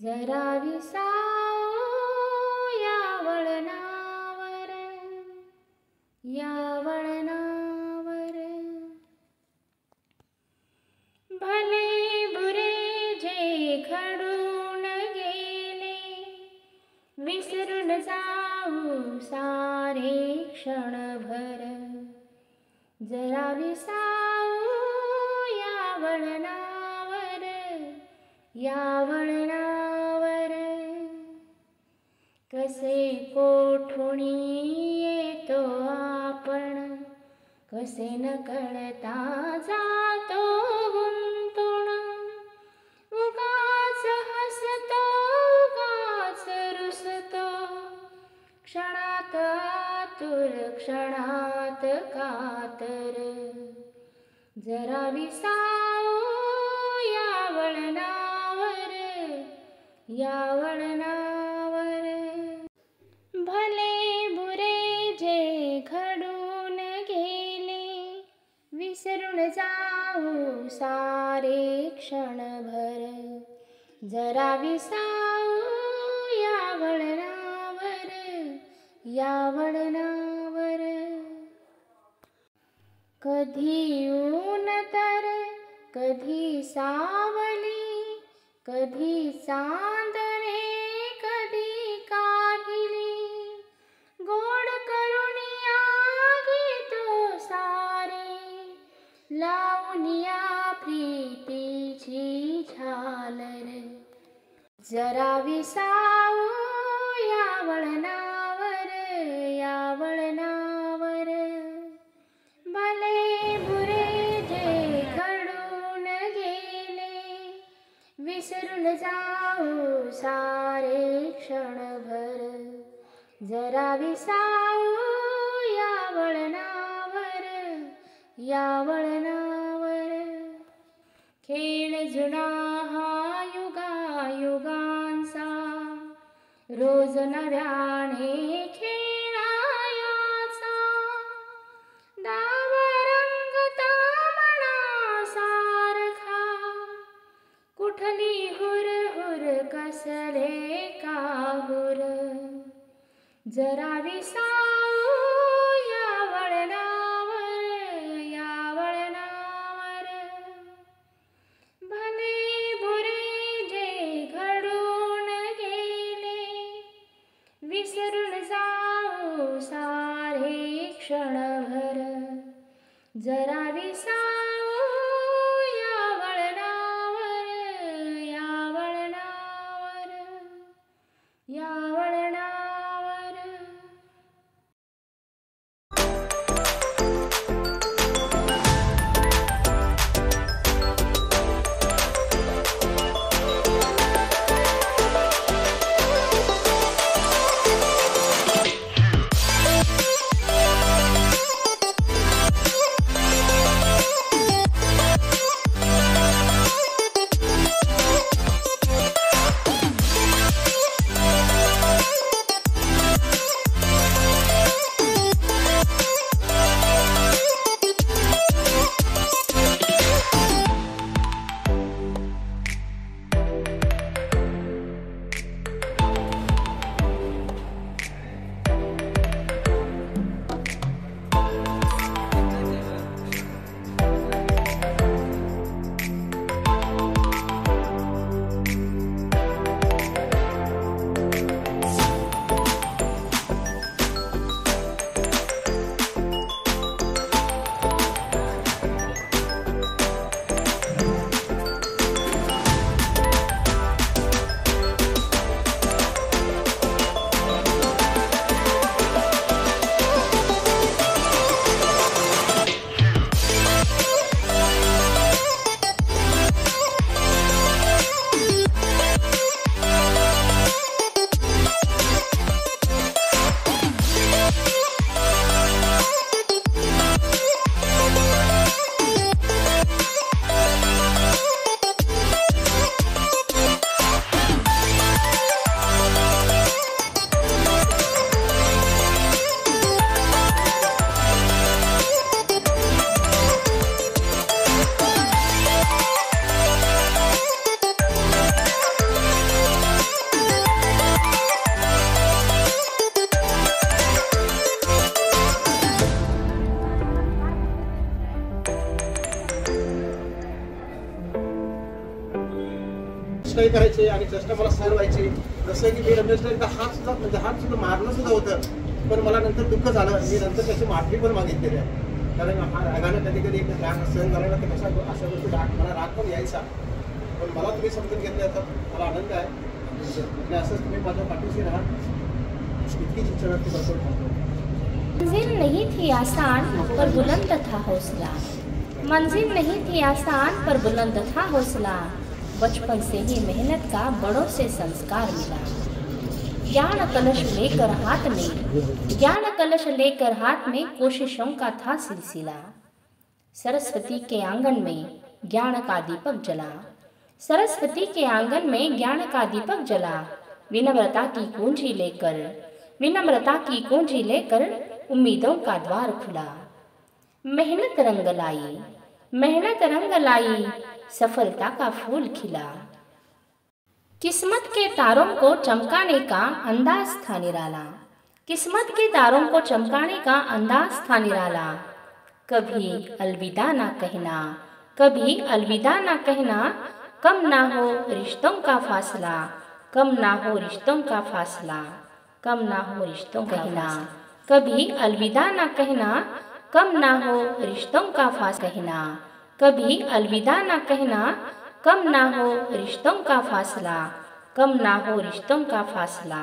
जरा विसावो या वळणावर, या वळणावर. भले बुरे जे घडून गेले, विसरून जाऊ सारे क्षणभर. जरा विसावो या वळणावर, या वळणावर. कसे कोठुनी येतो आपण, कसे न कळता जातो गुंतून. उगाच हसतो, उगाच रुसतो, क्षणात आतुर, क्षणात कातर. जरा विसावो या वळणावर, या वळणावर. भले बुरे जे घडून गेले, विसरून जाऊ सारे क्षणभर. जरा विसावो या वळणावर, या वळणावर. कधी ऊन तर कधी सावली, कधी चांदणे कधी काहिली. गोड करुनिया घेतो सारे, लावूनिया प्रीतीची झालर. जरा विसावो या वळणावर, या वळणावर. भले बुरे जे घडून गेले, विसरून जाऊ सारे क्षणभर. जरा विसावो या वळणावर, या वळणावर. खेळ जुना हा युगायुगांचा, रोज नव्याने खेळायाचा. डाव रंगता मनासारखा, कुठली हुरहुर कसले काहुर. जरा विसावो या वळणावर, या वळणावर. भले बुरे जे घडून गेले, विसरून जाऊ सारे क्षणभर. जरा विसावो या वळणावर, या वळणावर, या वळणावर. हे करायचे आणि चेष्टा मला सहन व्हायची. जसं की मी रमेशला एकदा हात सुद्धा मारलं सुद्धा होतं, पण मला नंतर दुःख झालं. मी नंतर त्याची माफी पण मागितलेली आहे. कारण हा रागानं कधी कधी एक राग सहन झाला ना, तर कशा अशा गोष्टी मला राग पण यायचा. पण मला तुम्ही समजून घेतलं तर मला आनंद आहे. आणि असंच तुम्ही माझ्या पाठीशी राहा, इतकीच इच्छा व्यक्त करतो. मंजिल नहीं थी आसान पर बुलंद था हौसला, मंजिल नहीं थी आसान पर बुलंद था हौसला, बचपन से ही मेहनत का बड़ों से संस्कार मिला। ज्ञान कलश लेकर हाथ में, ज्ञान कलश लेकर हाथ में कोशिशों का था सिलसिला। सरस्वती के आंगन में ज्ञान का दीपक जला, सरस्वती के आंगन में ज्ञान का दीपक जला। विनम्रता की कुंजी लेकर, विनम्रता की कुंजी लेकर उम्मीदों का द्वार खुला। मेहनत रंग लाई, मेहनत रंग लाई, सफलता का फूल खिला। किस्मत के तारों को चमकाने का अंदाज था निराला, किस्मत के तारों को चमकाने का अंदाज था निराला। कभी अलविदा ना कहना, कभी अलविदा ना कहना, कम ना हो रिश्तों का फासला, कम ना हो रिश्तों का फासला, कम ना हो रिश्तों का कहना। कभी अलविदा ना कहना, कम ना हो रिश्तों का फासला कहना। कभी अलविदा ना कहना, कम ना हो रिश्तों का फासला, कम ना हो रिश्तों का फासला।